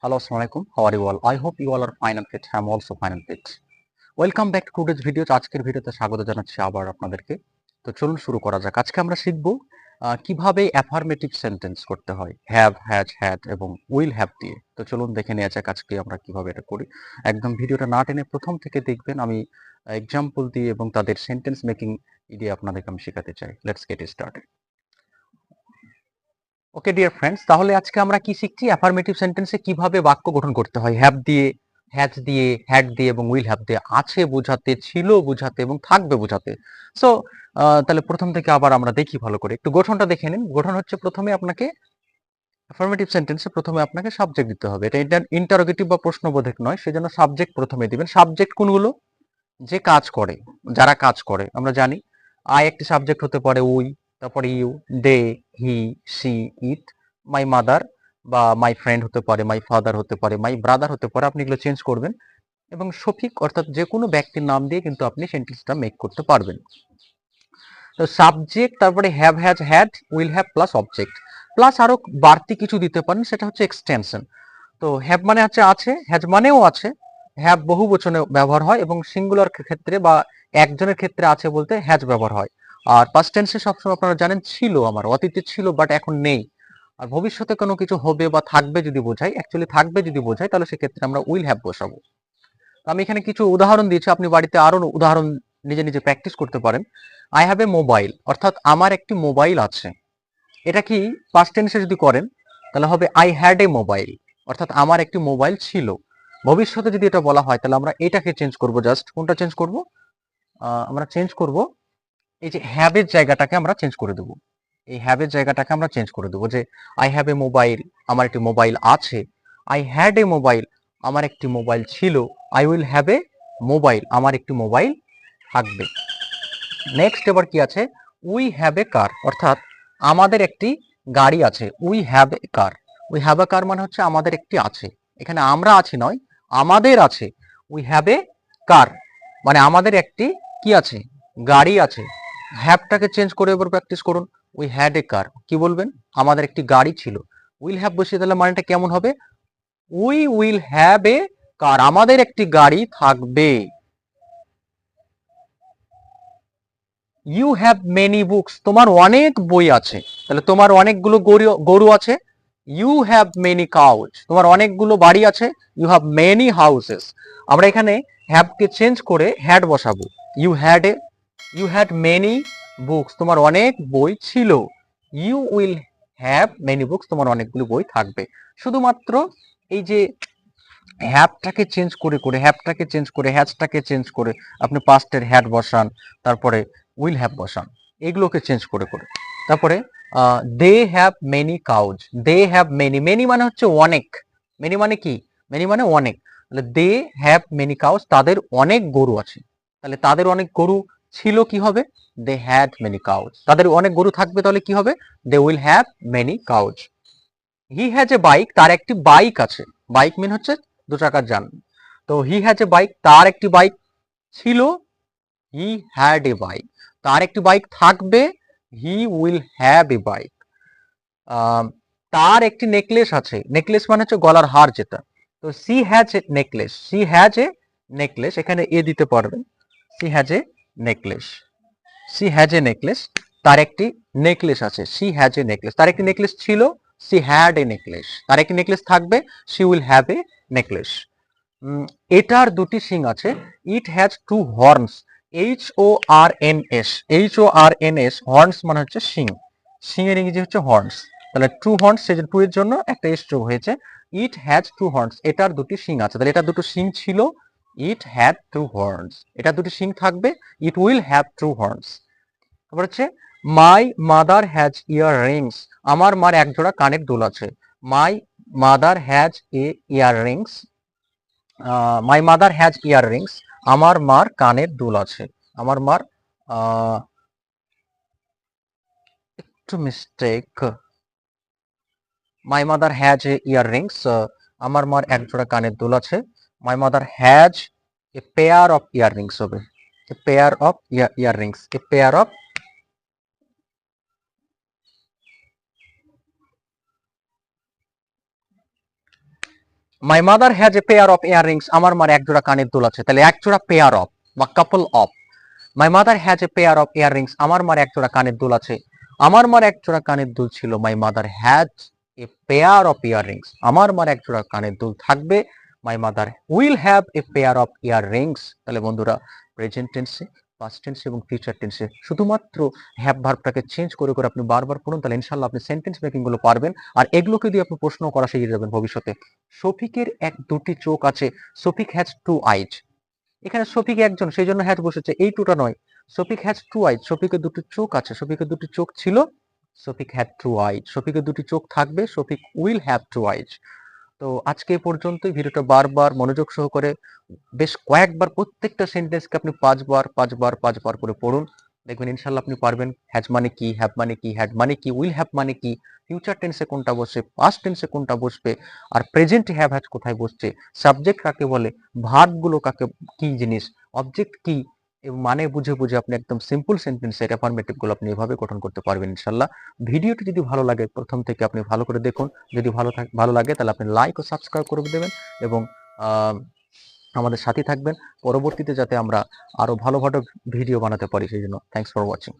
Hello, Assalamualaikum. How are you all? I hope you all are fine and fit. I'm also fine and fit. Welcome back to today's video. আজকের ভিডিওতে স্বাগত জানাচ্ছি আবার আপনাদেরকে। তো চলুন শুরু করা যাক। আজকে আমরা শিখব কিভাবে অ্যাফার্মেটিভ সেন্টেন্স করতে হয় হ্যাভ, হ্যাজ, হ্যাড এবং উইল হ্যাভ দিয়ে। তো চলুন দেখে নেওয়া যাক আজকে আমরা কিভাবে এটা করি। একদম ভিডিওটা না টেনে প্রথম থেকে দেখবেন। আমি এক্সাম্পল দিয়ে এবং তাদের সেন্টেন্স মেকিং দিয়ে আপনাদেরকে আমি শেখাতে চাই। Let's get started. Okay dear friends, তাহলে আজকে আমরা কি শিখছি? অ্যাফার্মেটিভ সেন্টেন্সে কিভাবে বাক্য গঠন করতে হয় হ্যাভ দিয়ে, হ্যাজ দিয়ে, হ্যাড দিয়ে এবং উইল হ্যাভ দিয়ে। আছে বোঝাতে, ছিল বোঝাতে এবং থাকবে বোঝাতে। সো তাহলে প্রথম থেকে আবার আমরা দেখি ভালো করে। একটু গঠনটা দেখে নিন। গঠন হচ্ছে প্রথমে আপনাকে অ্যাফার্মেটিভ সেন্টেন্সে প্রথমে আপনাকে সাবজেক্ট দিতে হবে। এটা ইন্টারোগেটিভ বা প্রশ্নবোধক নয়, সেজন্য সাবজেক্ট প্রথমে দিবেন। সাবজেক্ট কোনগুলো? যে কাজ করে, যারা কাজ করে। আমরা জানি আই একটি সাবজেক্ট হতে পারে, উই, তারপরে you, they, he, she, it, my mother বা মাই ফ্রেন্ড হতে পারে, মাই ফাদার হতে পারে, মাই ব্রাদার হতে পারে। আপনি এগুলো চেঞ্জ করবেন এবং সফিক অর্থাৎ যে কোনো ব্যক্তির নাম দিয়ে কিন্তু আপনি সেন্টেন্সটা মেক করতে পারবেন। তো সাবজেক্ট, তারপরে have, has, had, will have plus object, plus আরো বাড়তি কিছু দিতে পারেন, সেটা হচ্ছে এক্সটেনশন। তো হ্যাভ মানে হচ্ছে আছে, হ্যাজ মানেও আছে। হ্যাভ বহু বচনে ব্যবহার হয় এবং সিঙ্গুলার ক্ষেত্রে বা একজনের ক্ষেত্রে আছে বলতে হ্যাজ ব্যবহার হয়। আর পাস্ট টেন্সে সবসময় আপনারা জানেন ছিল, আমার অতীতে ছিল বাট এখন নেই। আর ভবিষ্যতে কোনো কিছু হবে বা থাকবে যদি বোঝাই, অ্যাকচুয়ালি থাকবে যদি বোঝাই, তাহলে সেক্ষেত্রে আমরা উইল হ্যাভ বসাবো। তো আমি এখানে কিছু উদাহরণ দিয়েছি, আপনি বাড়িতে আরো উদাহরণ নিজে নিজে প্র্যাকটিস করতে পারেন। আই হ্যাভ এ মোবাইল, অর্থাৎ আমার একটি মোবাইল আছে। এটা কি পাস্ট টেন্সে যদি করেন তাহলে হবে আই হ্যাড এ মোবাইল, অর্থাৎ আমার একটি মোবাইল ছিল। ভবিষ্যতে যদি এটা বলা হয় তাহলে আমরা এটাকে চেঞ্জ করব। জাস্ট কোনটা চেঞ্জ করব? আমরা চেঞ্জ করব এই যে হ্যাভ এর জায়গাটাকে আমরা চেঞ্জ করে দেব। এই হ্যাভ এর জায়গাটাকে আমরা চেঞ্জ করে দেব যে আই হ্যাভ এ মোবাইল, আমার একটি মোবাইল আছে। আই হ্যাড এ মোবাইল, আমার একটি মোবাইল ছিল। I will have A mobile, আমার একটি মোবাইল থাকবে। নেক্সট এবার কি আছে? উই হ্যাভ এ কার, অর্থাৎ আমাদের একটি গাড়ি আছে। We have a car, we have a car মানে হচ্ছে আমাদের একটি আছে। এখানে আমরা আছি নয়, আমাদের আছে। উই হ্যাভ এ কার মানে আমাদের একটি কি আছে? গাড়ি আছে। হ্যাভটাকে চেঞ্জ করে এবার প্র্যাকটিস করুন। উই হ্যাড এ কার, কি বলবেন? আমাদের একটি গাড়ি ছিল। উইল হ্যাভ বসিয়ে তাহলে মানেটা কেমন হবে? উই উইল হ্যাভ এ কার, আমাদের একটি গাড়ি থাকবে। ইউ হ্যাভ মেনি বুকস, তোমার অনেক বই আছে। তাহলে তোমার অনেকগুলো গরু আছে। ইউ হ্যাভ মেনি কাউজ, তোমার অনেকগুলো বাড়ি আছে। You have many houses. আমরা এখানে হ্যাভকে চেঞ্জ করে হ্যাড বসাবো। You had a, you had many books, তোমার অনেক বই ছিল। You will have many books, তোমার অনেকগুলো বই থাকবে। শুধুমাত্র এই যে হ্যাভটাকে চেঞ্জ করে করে, হ্যাভটাকে চেঞ্জ করে, হ্যাজটাকে চেঞ্জ করে আপনি পাস্টের হ্যাড বসান, তারপরে উইল হ্যাভ বসান, এগুলোকে চেঞ্জ করে করে। তারপরে they have many cows, they have many, many মানে হচ্ছে অনেক। মেনি মানে কি? মেনি মানে অনেক। তাহলে দে হ্যাভ মেনি কাউজ, তাদের অনেক গরু আছে। তাহলে তাদের অনেক গরু ছিল, কি হবে? They had many cows. তাদের অনেক গরু থাকবে, তাহলে কি হবে? They will have many cows. He has a bike, তার একটি বাইক আছে। বাইক মিন হচ্ছে দু চাকার যান। তো হি হ্যাজ এ বাইক, তার একটি বাইক ছিল। হি হ্যাড এ বাইক, তার একটি বাইক থাকবে। He will have A bike. তার একটি নেকলেস আছে। নেকলেস মানে হচ্ছে গলার হার যেটা। তো she has a necklace, she has a necklace, এখানে এ দিতে পারবেন। She has a necklace, she has a necklace, তার একটি নেকলেস আছে। সি হ্যাজ এ নেকলেস, তার একটি নেকলেস ছিল। সি হ্যাড এ নেকলেস, তার একটি নেকলেস থাকবে। She will have a necklace. এটার দুটি শিং আছে। It has two horns, H O R N S, H O R N S, horns মানে হচ্ছে শিং। শিং এর ইংরেজি হচ্ছে হর্নস। তাহলে টু হর্নস, সেজন্য টু এর জন্য একটা এস যোগ হয়েছে। ইট হ্যাজ টু হর্নস, এটার দুটি শিং আছে। তাহলে এটা দুটো শিং ছিল। ইট হ্যাড টু হর্নস, এটা দুটি শিং থাকবে। It will have two horns. তারপর হচ্ছে my mother has earrings, আমার মার এক জোড়া কানের দুল আছে। My mother has a earrings, my mother has earrings, আমার মার কানের দুল আছে। আমার মার একটু mistake, my mother has a earrings, আমার মার এক জোড়া কানের দুল আছে। My mother has a pair of earrings হবে। A pair of year Rings, A pair of, my mother has a pair of earrings, আমার মার এক জোড়া কানের দুল আছে, তাহলে এক জোড়া পেয়ার অফ বা couple of. My mother has a pair of earrings, আমার মার এক জোড়া কানের দুল আছে, আমার মার এক জোড়া কানের দুল ছিল। মাই mother has a pair of earrings, আমার মার এক জোড়া কানের দুল থাকবে। My mother will have A pair of earrings. তাহলে বন্ধুরা প্রেজেন্ট টেন্সে, পাস্ট টেন্সে এবং ফিউচার টেন্সে শুধুমাত্র হ্যাভ ভার্বটাকে চেঞ্জ করে করে আপনি বারবার পড়ুন, তাহলে ইনশাল্লাহ আপনি সেন্টেন্স মেকিং গুলো পারবেন। আর এগুলোকে দিয়ে আপনি প্রশ্ন করা শিখে যাবেন ভবিষ্যতে। শফিকের এক দুটি চোখ আছে, শফিক হ্যাজ টু আইজ। এখানে শফিক একজন, সেই জন্য হ্যাজ বসেছে, এই টুটা নয়। শফিক হ্যাজ টু আইজ, শফিকের দুটি চোখ আছে, শফিকের দুটি চোখ ছিল, শফিক হ্যাড টু আইজ। শফিকের দুটি চোখ থাকবে, শফিক উইল হ্যাভ টু আইজ। তো আজকে এই পর্যন্তই। ভিডিওটা বারবার মনোযোগ সহকারে বেশ কয়েকবার প্রত্যেকটা সেন্টেন্সকে আপনি পাঁচবার করে পড়ুন, দেখবেন ইনশাল্লাহ আপনি পারবেন। হ্যাজ মানে কি, হ্যাভ মানে কি, হ্যাড মানে কি, উইল হ্যাভ মানে কি, ফিউচার টেন্সে কোনটা বসবে, পাস্ট টেন্সে কোনটা বসবে, আর প্রেজেন্ট হ্যাভ হ্যাজ কোথায় বসছে, সাবজেক্ট কাকে বলে, ভার্ব গুলো কাকে, কি জিনিস, অবজেক্ট কি, এবং মানে বুঝে বুঝে আপনি একদম সিম্পল সেন্টেন্সের অ্যাফার্মেটিভ গুলো আপনি এভাবে গঠন করতে পারবেন ইনশাল্লাহ। ভিডিওটি যদি ভালো লাগে প্রথম থেকে আপনি ভালো করে দেখুন, যদি ভালো লাগে তাহলে আপনি লাইক ও সাবস্ক্রাইব করে দেবেন, এবং আমাদের সাথে থাকবেন পরবর্তীতে, যাতে আমরা আরো ভালো ভালো ভিডিও বানাতে পারি। সেই জন্য থ্যাংকস ফর ওয়াচিং।